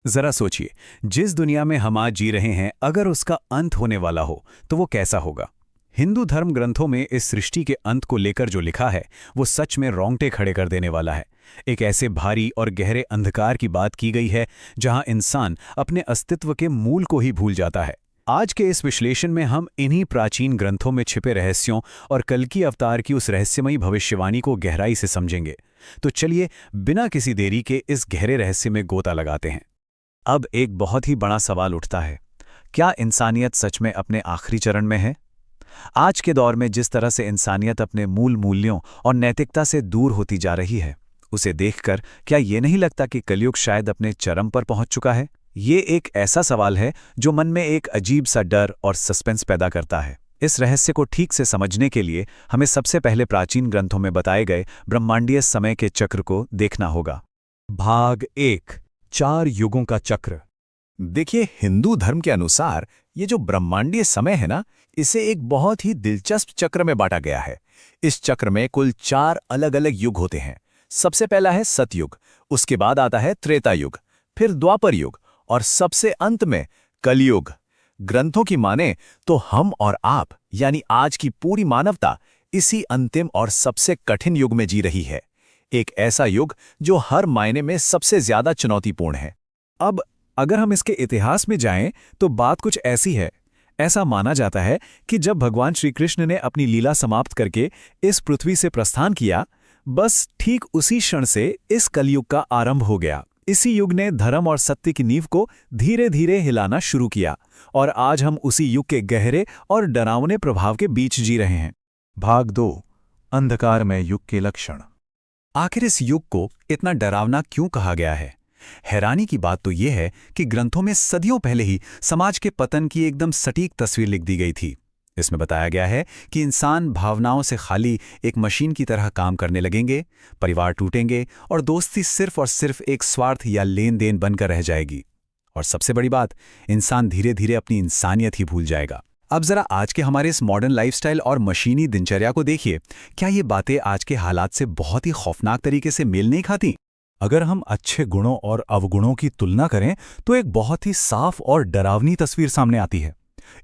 जरा सोचिए, जिस दुनिया में हम आज जी रहे हैं, अगर उसका अंत होने वाला हो तो वो कैसा होगा। हिंदू धर्म ग्रंथों में इस सृष्टि के अंत को लेकर जो लिखा है वो सच में रोंगटे खड़े कर देने वाला है। एक ऐसे भारी और गहरे अंधकार की बात की गई है जहां इंसान अपने अस्तित्व के मूल को ही भूल जाता है। आज के इस विश्लेषण में हम इन्हीं प्राचीन ग्रंथों में छिपे रहस्यों और कल्कि अवतार की उस रहस्यमयी भविष्यवाणी को गहराई से समझेंगे। तो चलिए, बिना किसी देरी के इस गहरे रहस्य में गोता लगाते हैं। अब एक बहुत ही बड़ा सवाल उठता है, क्या इंसानियत सच में अपने आखिरी चरण में है? आज के दौर में जिस तरह से इंसानियत अपने मूल मूल्यों और नैतिकता से दूर होती जा रही है, उसे देखकर क्या ये नहीं लगता कि कलयुग शायद अपने चरम पर पहुंच चुका है? ये एक ऐसा सवाल है जो मन में एक अजीब सा डर और सस्पेंस पैदा करता है। इस रहस्य को ठीक से समझने के लिए हमें सबसे पहले प्राचीन ग्रंथों में बताए गए ब्रह्मांडीय समय के चक्र को देखना होगा। भाग 1, 4 युगों का चक्र। देखिए, हिंदू धर्म के अनुसार ये जो ब्रह्मांडीय समय है ना, इसे एक बहुत ही दिलचस्प चक्र में बांटा गया है। इस चक्र में कुल 4 अलग अलग युग होते हैं। सबसे पहला है सतयुग, उसके बाद आता है त्रेता युग, फिर द्वापर युग और सबसे अंत में कलयुग। ग्रंथों की माने तो हम और आप यानी आज की पूरी मानवता इसी अंतिम और सबसे कठिन युग में जी रही है। एक ऐसा युग जो हर मायने में सबसे ज्यादा चुनौतीपूर्ण है। अब अगर हम इसके इतिहास में जाएं तो बात कुछ ऐसी है। ऐसा माना जाता है कि जब भगवान श्री कृष्ण ने अपनी लीला समाप्त करके इस पृथ्वी से प्रस्थान किया, बस ठीक उसी क्षण से इस कलयुग का आरंभ हो गया। इसी युग ने धर्म और सत्य की नींव को धीरे धीरे हिलाना शुरू किया और आज हम उसी युग के गहरे और डरावने प्रभाव के बीच जी रहे हैं। भाग 2, अंधकारमय युग के लक्षण। आखिर इस युग को इतना डरावना क्यों कहा गया है? हैरानी की बात तो यह है कि ग्रंथों में सदियों पहले ही समाज के पतन की एकदम सटीक तस्वीर लिख दी गई थी। इसमें बताया गया है कि इंसान भावनाओं से खाली एक मशीन की तरह काम करने लगेंगे, परिवार टूटेंगे और दोस्ती सिर्फ और सिर्फ एक स्वार्थ या लेन देन बनकर रह जाएगी। और सबसे बड़ी बात, इंसान धीरे धीरे अपनी इंसानियत ही भूल जाएगा। अब जरा आज के हमारे इस मॉडर्न लाइफस्टाइल और मशीनी दिनचर्या को देखिए। क्या ये बातें आज के हालात से बहुत ही खौफनाक तरीके से मेल नहीं खाती? अगर हम अच्छे गुणों और अवगुणों की तुलना करें तो एक बहुत ही साफ और डरावनी तस्वीर सामने आती है।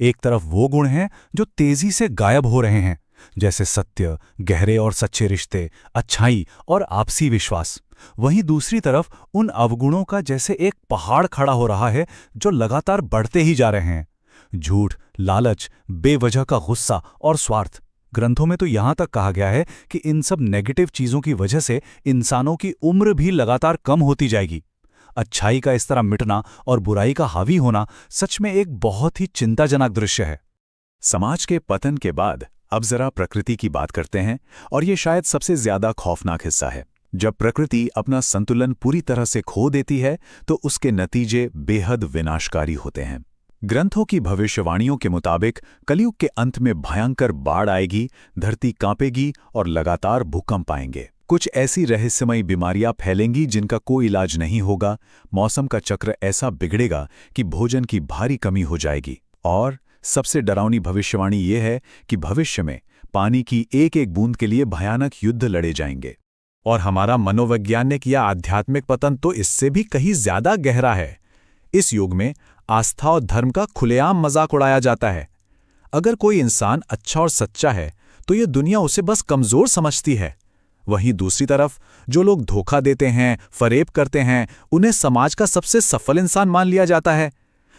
एक तरफ वो गुण हैं जो तेजी से गायब हो रहे हैं, जैसे सत्य, गहरे और सच्चे रिश्ते, अच्छाई और आपसी विश्वास। वहीं दूसरी तरफ उन अवगुणों का जैसे एक पहाड़ खड़ा हो रहा है जो लगातार बढ़ते ही जा रहे हैं। झूठ, लालच, बेवजह का गुस्सा और स्वार्थ। ग्रंथों में तो यहां तक कहा गया है कि इन सब नेगेटिव चीजों की वजह से इंसानों की उम्र भी लगातार कम होती जाएगी। अच्छाई का इस तरह मिटना और बुराई का हावी होना सच में एक बहुत ही चिंताजनक दृश्य है। समाज के पतन के बाद अब जरा प्रकृति की बात करते हैं, और ये शायद सबसे ज्यादा खौफनाक हिस्सा है। जब प्रकृति अपना संतुलन पूरी तरह से खो देती है तो उसके नतीजे बेहद विनाशकारी होते हैं। ग्रंथों की भविष्यवाणियों के मुताबिक कलयुग के अंत में भयंकर बाढ़ आएगी, धरती कांपेगी और लगातार भूकंप आएंगे। कुछ ऐसी रहस्यमयी बीमारियां फैलेंगी जिनका कोई इलाज नहीं होगा। मौसम का चक्र ऐसा बिगड़ेगा कि भोजन की भारी कमी हो जाएगी। और सबसे डरावनी भविष्यवाणी ये है कि भविष्य में पानी की एक एक बूंद के लिए भयानक युद्ध लड़े जाएंगे। और हमारा मनोवैज्ञानिक या आध्यात्मिक पतन तो इससे भी कहीं ज्यादा गहरा है। इस युग में आस्था और धर्म का खुलेआम मजाक उड़ाया जाता है। अगर कोई इंसान अच्छा और सच्चा है तो ये दुनिया उसे बस कमजोर समझती है। वहीं दूसरी तरफ जो लोग धोखा देते हैं, फरेब करते हैं, उन्हें समाज का सबसे सफल इंसान मान लिया जाता है।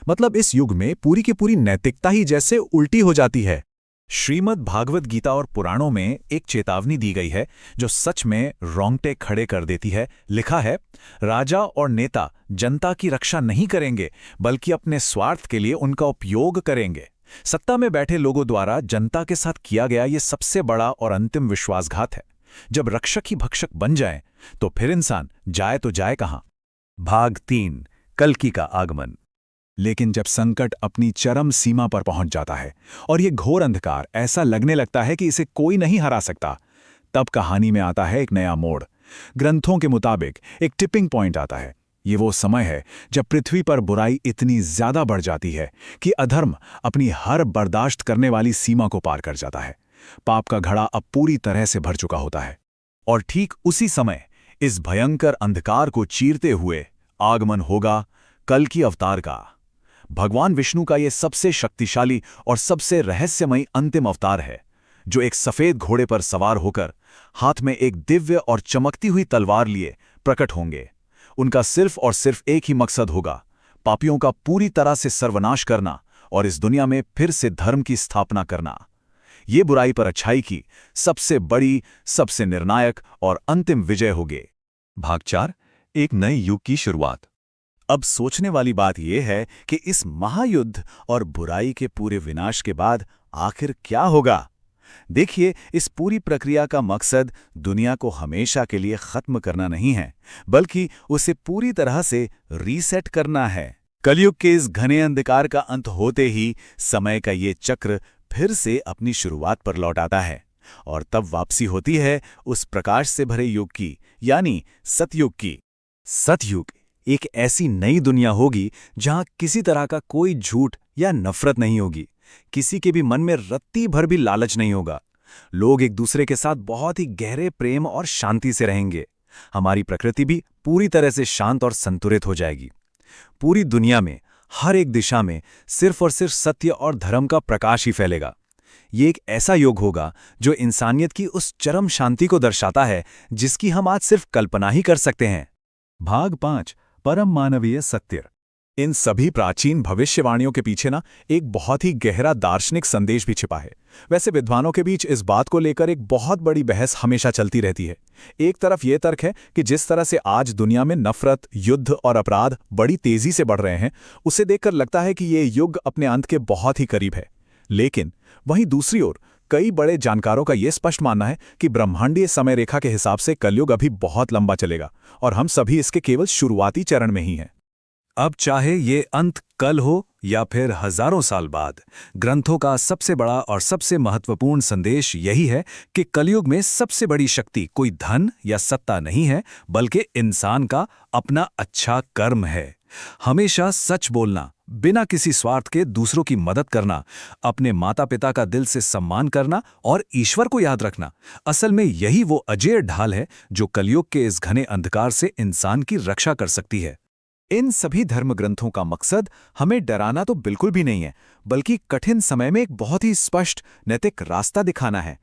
मतलब इस युग में पूरी की पूरी नैतिकता ही जैसे उल्टी हो जाती है। श्रीमद् भागवत गीता और पुराणों में एक चेतावनी दी गई है जो सच में रोंगटे खड़े कर देती है। लिखा है, राजा और नेता जनता की रक्षा नहीं करेंगे बल्कि अपने स्वार्थ के लिए उनका उपयोग करेंगे। सत्ता में बैठे लोगों द्वारा जनता के साथ किया गया ये सबसे बड़ा और अंतिम विश्वासघात है। जब रक्षक ही भक्षक बन जाए तो फिर इंसान जाए तो जाए कहां? भाग 3, कल्कि का आगमन। लेकिन जब संकट अपनी चरम सीमा पर पहुंच जाता है और ये घोर अंधकार ऐसा लगने लगता है कि इसे कोई नहीं हरा सकता, तब कहानी में आता है एक नया मोड़। ग्रंथों के मुताबिक एक टिपिंग पॉइंट आता है। ये वो समय है जब पृथ्वी पर बुराई इतनी ज्यादा बढ़ जाती है कि अधर्म अपनी हर बर्दाश्त करने वाली सीमा को पार कर जाता है। पाप का घड़ा अब पूरी तरह से भर चुका होता है। और ठीक उसी समय इस भयंकर अंधकार को चीरते हुए आगमन होगा कल की अवतार का। भगवान विष्णु का यह सबसे शक्तिशाली और सबसे रहस्यमयी अंतिम अवतार है, जो एक सफेद घोड़े पर सवार होकर हाथ में एक दिव्य और चमकती हुई तलवार लिए प्रकट होंगे। उनका सिर्फ और सिर्फ एक ही मकसद होगा, पापियों का पूरी तरह से सर्वनाश करना और इस दुनिया में फिर से धर्म की स्थापना करना। ये बुराई पर अच्छाई की सबसे बड़ी, सबसे निर्णायक और अंतिम विजय होगी। भाग 4, एक नए युग की शुरुआत। अब सोचने वाली बात यह है कि इस महायुद्ध और बुराई के पूरे विनाश के बाद आखिर क्या होगा। देखिए, इस पूरी प्रक्रिया का मकसद दुनिया को हमेशा के लिए खत्म करना नहीं है, बल्कि उसे पूरी तरह से रीसेट करना है। कलयुग के इस घने अंधकार का अंत होते ही समय का ये चक्र फिर से अपनी शुरुआत पर लौट आता है और तब वापसी होती है उस प्रकाश से भरे युग की, यानी सतयुग की। सतयुग एक ऐसी नई दुनिया होगी जहां किसी तरह का कोई झूठ या नफरत नहीं होगी, किसी के भी मन में रत्ती भर भी लालच नहीं होगा। लोग एक दूसरे के साथ बहुत ही गहरे प्रेम और शांति से रहेंगे। हमारी प्रकृति भी पूरी तरह से शांत और संतुलित हो जाएगी। पूरी दुनिया में हर एक दिशा में सिर्फ और सिर्फ सत्य और धर्म का प्रकाश ही फैलेगा। ये एक ऐसा युग होगा जो इंसानियत की उस चरम शांति को दर्शाता है जिसकी हम आज सिर्फ कल्पना ही कर सकते हैं। भाग 5, परम मानवीय सत्य। इन सभी प्राचीन भविष्यवाणियों के पीछे एक बहुत ही गहरा दार्शनिक संदेश भी छिपा है। वैसे विद्वानों के बीच इस बात को लेकर एक बहुत बड़ी बहस हमेशा चलती रहती है। एक तरफ ये तर्क है कि जिस तरह से आज दुनिया में नफरत, युद्ध और अपराध बड़ी तेजी से बढ़ रहे हैं, उसे देखकर लगता है कि ये युग अपने अंत के बहुत ही करीब है। लेकिन वहीं दूसरी ओर कई बड़े जानकारों का यह स्पष्ट मानना है कि ब्रह्मांडीय समय रेखा के हिसाब से कलयुग अभी बहुत लंबा चलेगा और हम सभी इसके केवल शुरुआती चरण में ही हैं। अब चाहे ये अंत कल हो या फिर हजारों साल बाद, ग्रंथों का सबसे बड़ा और सबसे महत्वपूर्ण संदेश यही है कि कलयुग में सबसे बड़ी शक्ति कोई धन या सत्ता नहीं है, बल्कि इंसान का अपना अच्छा कर्म है। हमेशा सच बोलना, बिना किसी स्वार्थ के दूसरों की मदद करना, अपने माता पिता का दिल से सम्मान करना और ईश्वर को याद रखना, असल में यही वो अजेय ढाल है जो कलयुग के इस घने अंधकार से इंसान की रक्षा कर सकती है। इन सभी धर्म ग्रंथों का मकसद हमें डराना तो बिल्कुल भी नहीं है, बल्कि कठिन समय में एक बहुत ही स्पष्ट नैतिक रास्ता दिखाना है।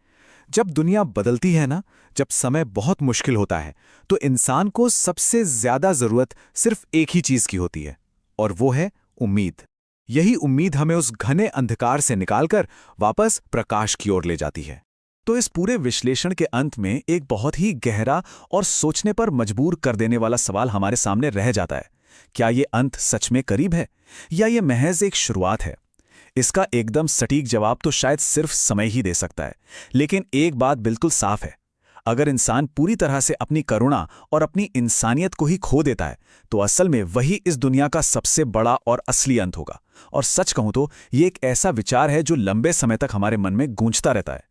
जब दुनिया बदलती है ना, जब समय बहुत मुश्किल होता है, तो इंसान को सबसे ज्यादा जरूरत सिर्फ एक ही चीज की होती है, और वो है उम्मीद। यही उम्मीद हमें उस घने अंधकार से निकालकर वापस प्रकाश की ओर ले जाती है। तो इस पूरे विश्लेषण के अंत में एक बहुत ही गहरा और सोचने पर मजबूर कर देने वाला सवाल हमारे सामने रह जाता है। क्या ये अंत सच में करीब है या ये महज एक शुरुआत है? इसका एकदम सटीक जवाब तो शायद सिर्फ समय ही दे सकता है, लेकिन एक बात बिल्कुल साफ है, अगर इंसान पूरी तरह से अपनी करुणा और अपनी इंसानियत को ही खो देता है, तो असल में वही इस दुनिया का सबसे बड़ा और असली अंत होगा। और सच कहूं तो ये एक ऐसा विचार है जो लंबे समय तक हमारे मन में गूंजता रहता है।